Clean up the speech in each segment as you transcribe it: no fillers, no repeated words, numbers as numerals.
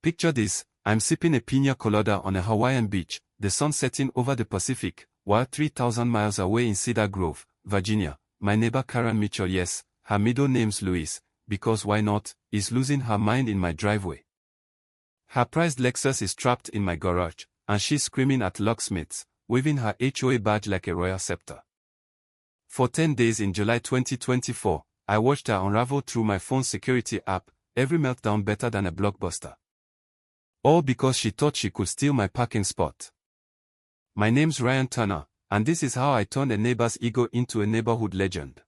Picture this, I'm sipping a piña colada on a Hawaiian beach, the sun setting over the Pacific, while 3,000 miles away in Cedar Grove, Virginia, my neighbor Karen Mitchell, yes, her middle name's Louise, because why not, is losing her mind in my driveway. Her prized Lexus is trapped in my garage, and she's screaming at locksmiths, waving her HOA badge like a royal scepter. For 10 days in July 2024, I watched her unravel through my phone's security app, every meltdown better than a blockbuster. All because she thought she could steal my parking spot. My name's Ryan Turner, and this is how I turned a neighbor's ego into a neighborhood legend.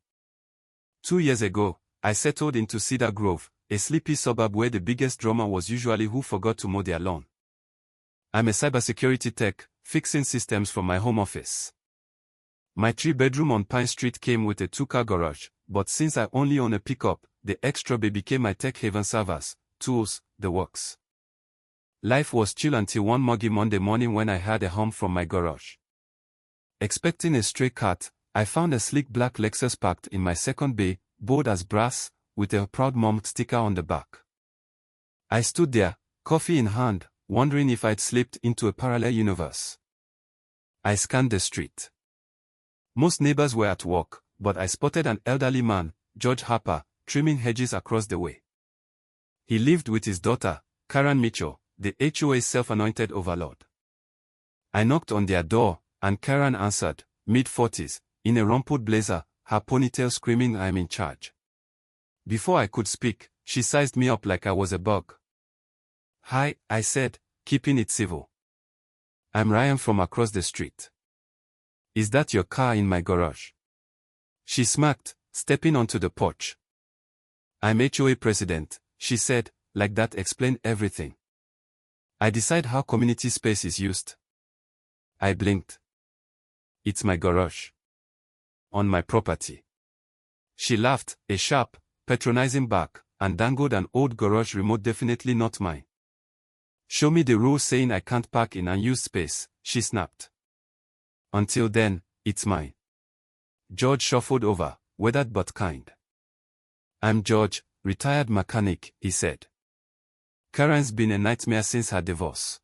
2 years ago, I settled into Cedar Grove, a sleepy suburb where the biggest drama was usually who forgot to mow their lawn. I'm a cybersecurity tech, fixing systems from my home office. My 3-bedroom on Pine Street came with a 2-car garage, but since I only own a pickup, the extra bay became my tech haven: servers, tools, the works. Life was chill until one muggy Monday morning when I heard a hum from my garage. Expecting a stray cat, I found a sleek black Lexus parked in my second bay, bold as brass, with a proud mom sticker on the back. I stood there, coffee in hand, wondering if I'd slipped into a parallel universe. I scanned the street. Most neighbors were at work, but I spotted an elderly man, George Harper, trimming hedges across the way. He lived with his daughter, Karen Mitchell, the HOA's self-anointed overlord. I knocked on their door, and Karen answered, mid-40s, in a rumpled blazer, her ponytail screaming I'm in charge. Before I could speak, she sized me up like I was a bug. Hi, I said, keeping it civil. I'm Ryan from across the street. Is that your car in my garage? She smirked, stepping onto the porch. I'm HOA president, she said, like that explained everything. I decide how community space is used. I blinked. It's my garage. On my property. She laughed, a sharp, patronizing bark, and dangled an old garage remote. Definitely not mine. Show me the rule saying I can't park in unused space, she snapped. Until then, it's mine. George shuffled over, weathered but kind. I'm George, retired mechanic, he said. Karen's been a nightmare since her divorce.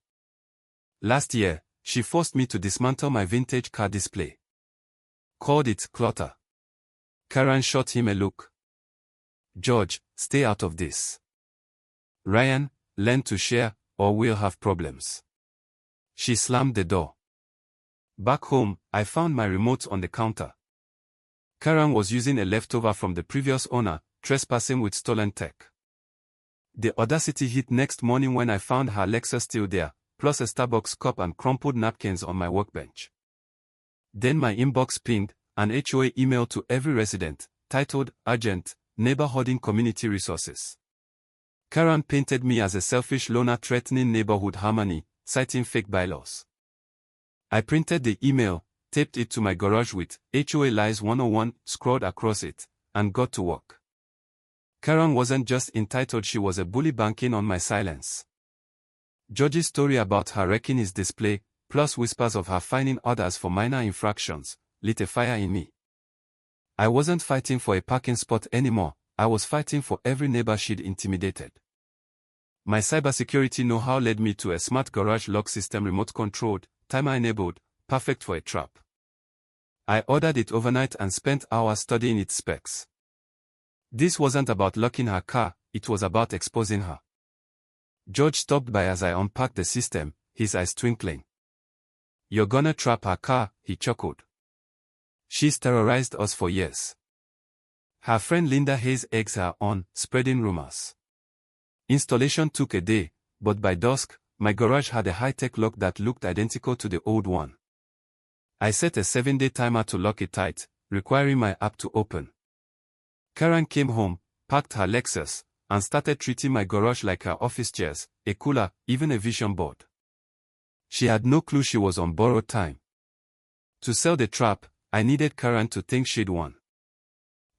Last year, she forced me to dismantle my vintage car display. Called it clutter. Karen shot him a look. George, stay out of this. Ryan, learn to share, or we'll have problems. She slammed the door. Back home, I found my remote on the counter. Karen was using a leftover from the previous owner, trespassing with stolen tech. The audacity hit next morning when I found her Lexus still there, plus a Starbucks cup and crumpled napkins on my workbench. Then my inbox pinged, an HOA email to every resident, titled, Urgent, Neighbor Hoarding Community Resources. Karen painted me as a selfish loner threatening neighborhood harmony, citing fake bylaws. I printed the email, taped it to my garage with HOA Lies 101 scrawled across it, and got to work. Karen wasn't just entitled, she was a bully banking on my silence. George's story about her wrecking his display, plus whispers of her fining others for minor infractions, lit a fire in me. I wasn't fighting for a parking spot anymore, I was fighting for every neighbor she'd intimidated. My cybersecurity know-how led me to a smart garage lock system, remote-controlled, timer-enabled, perfect for a trap. I ordered it overnight and spent hours studying its specs. This wasn't about locking her car, it was about exposing her. George stopped by as I unpacked the system, his eyes twinkling. You're gonna trap her car, he chuckled. She's terrorized us for years. Her friend Linda Hayes eggs her on, spreading rumors. Installation took a day, but by dusk, my garage had a high-tech lock that looked identical to the old one. I set a 7-day timer to lock it tight, requiring my app to open. Karen came home, parked her Lexus, and started treating my garage like her office chairs, a cooler, even a vision board. She had no clue she was on borrowed time. To sell the trap, I needed Karen to think she'd won.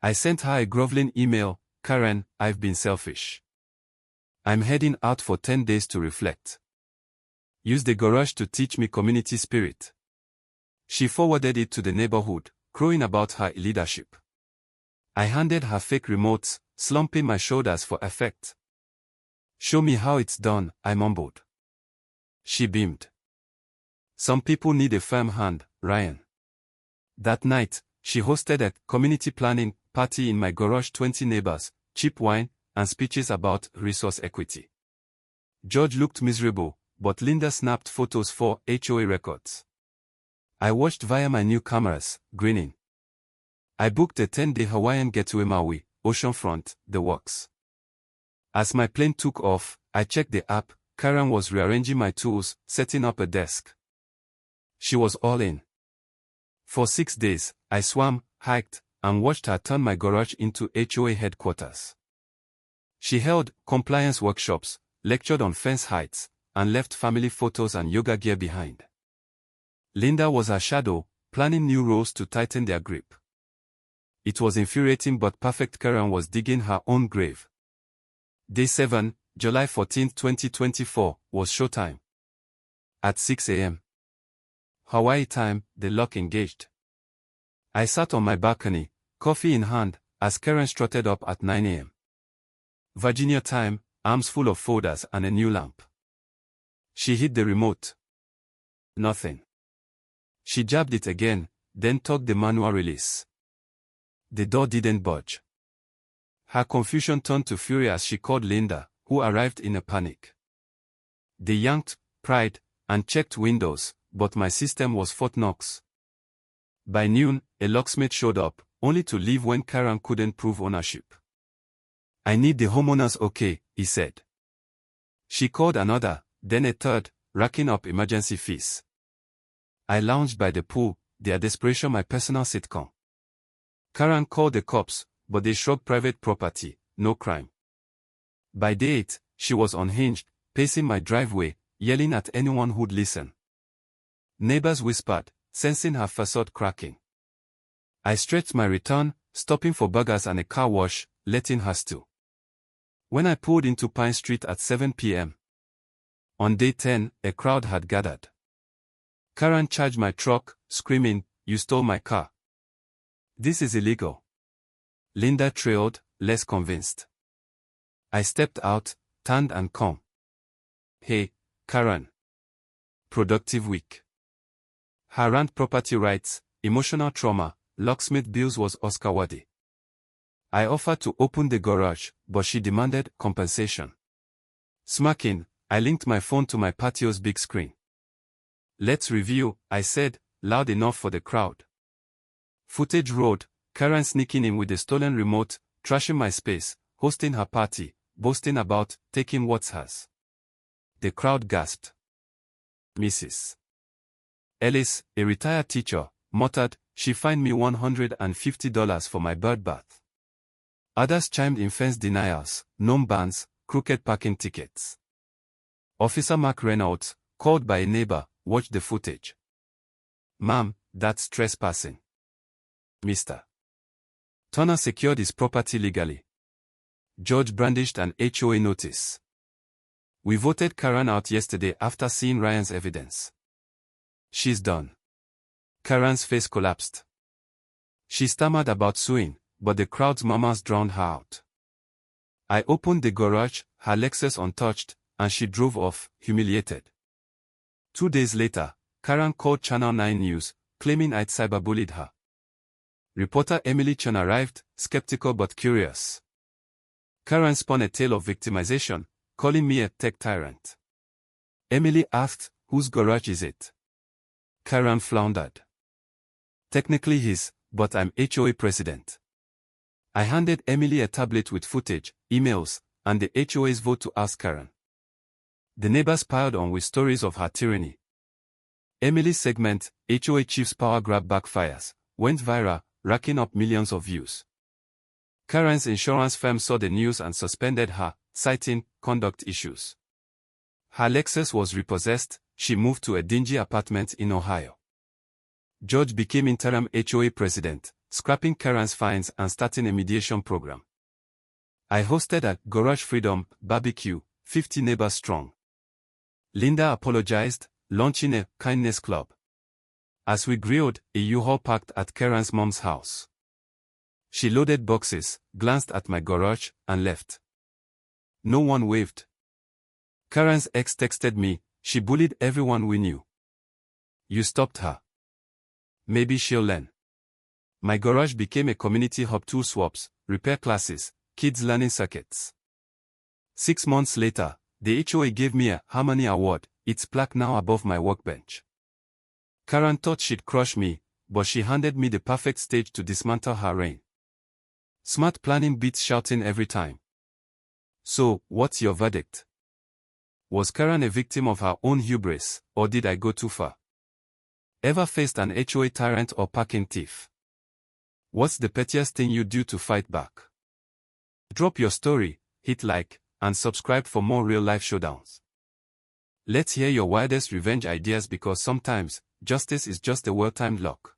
I sent her a groveling email, Karen, I've been selfish. I'm heading out for 10 days to reflect. Use the garage to teach me community spirit. She forwarded it to the neighborhood, crowing about her leadership. I handed her fake remotes, slumping my shoulders for effect. Show me how it's done, I mumbled. She beamed. Some people need a firm hand, Ryan. That night, she hosted a community planning party in my garage. 20 neighbors, cheap wine, and speeches about resource equity. George looked miserable, but Linda snapped photos for HOA records. I watched via my new cameras, grinning. I booked a 10-day Hawaiian getaway Maui, oceanfront, the works. As my plane took off, I checked the app. Karen was rearranging my tools, setting up a desk. She was all in. For 6 days, I swam, hiked, and watched her turn my garage into HOA headquarters. She held compliance workshops, lectured on fence heights, and left family photos and yoga gear behind. Linda was her shadow, planning new roles to tighten their grip. It was infuriating but perfect. Karen was digging her own grave. Day 7, July 14, 2024, was showtime. At 6 a.m. Hawaii time, the lock engaged. I sat on my balcony, coffee in hand, as Karen strutted up at 9 a.m. Virginia time, arms full of folders and a new lamp. She hit the remote. Nothing. She jabbed it again, then tugged the manual release. The door didn't budge. Her confusion turned to fury as she called Linda, who arrived in a panic. They yanked, pried, and checked windows, but my system was Fort Knox. By noon, a locksmith showed up, only to leave when Karen couldn't prove ownership. I need the homeowners okay, he said. She called another, then a third, racking up emergency fees. I lounged by the pool, their desperation my personal sitcom. Karen called the cops, but they shrugged. Private property, no crime. By day 8, she was unhinged, pacing my driveway, yelling at anyone who'd listen. Neighbors whispered, sensing her facade cracking. I stretched my return, stopping for burgers and a car wash, letting her stew. When I pulled into Pine Street at 7 p.m. On day 10, a crowd had gathered. Karen charged my truck, screaming, "You stole my car. This is illegal." Linda trailed, less convinced. I stepped out, tanned and calm. "Hey, Karen. Productive week." Her rant: property rights, emotional trauma, locksmith bills was Oscar-worthy. I offered to open the garage, but she demanded compensation. Smirking, I linked my phone to my patio's big screen. "Let's review," I said, loud enough for the crowd. Footage rolled, Karen sneaking in with the stolen remote, trashing my space, hosting her party, boasting about taking what's hers. The crowd gasped. Mrs. Ellis, a retired teacher, muttered, "She fined me $150 for my bird bath." Others chimed in: fence denials, gnome bans, crooked parking tickets. Officer Mark Reynolds, called by a neighbor, watched the footage. "Ma'am, that's trespassing." Mr. Turner secured his property legally. George brandished an HOA notice. "We voted Karen out yesterday after seeing Ryan's evidence. She's done." Karen's face collapsed. She stammered about suing, but the crowd's murmurs drowned her out. I opened the garage, her Lexus untouched, and she drove off, humiliated. 2 days later, Karen called Channel 9 News, claiming I'd cyberbullied her. Reporter Emily Chen arrived, skeptical but curious. Karen spun a tale of victimization, calling me a tech tyrant. Emily asked, "Whose garage is it?" Karen floundered. "Technically his, but I'm HOA president." I handed Emily a tablet with footage, emails, and the HOA's vote to ask Karen. The neighbors piled on with stories of her tyranny. Emily's segment, "HOA Chief's Power Grab Backfires," went viral, racking up millions of views. Karen's insurance firm saw the news and suspended her, citing conduct issues. Her Lexus was repossessed. She moved to a dingy apartment in Ohio. George became interim HOA president, scrapping Karen's fines and starting a mediation program. I hosted a Garage Freedom barbecue, 50 neighbors strong. Linda apologized, launching a kindness club. As we grilled, a U-Haul parked at Karen's mom's house. She loaded boxes, glanced at my garage, and left. No one waved. Karen's ex texted me, she bullied everyone we knew. You stopped her. Maybe she'll learn. My garage became a community hub: tool swaps, repair classes, kids learning circuits. 6 months later, the HOA gave me a Harmony Award, its plaque now above my workbench. Karen thought she'd crush me, but she handed me the perfect stage to dismantle her reign. Smart planning beats shouting every time. So, what's your verdict? Was Karen a victim of her own hubris, or did I go too far? Ever faced an HOA tyrant or parking thief? What's the pettiest thing you'd do to fight back? Drop your story, hit like, and subscribe for more real-life showdowns. Let's hear your wildest revenge ideas, because sometimes, justice is just a well-timed lock.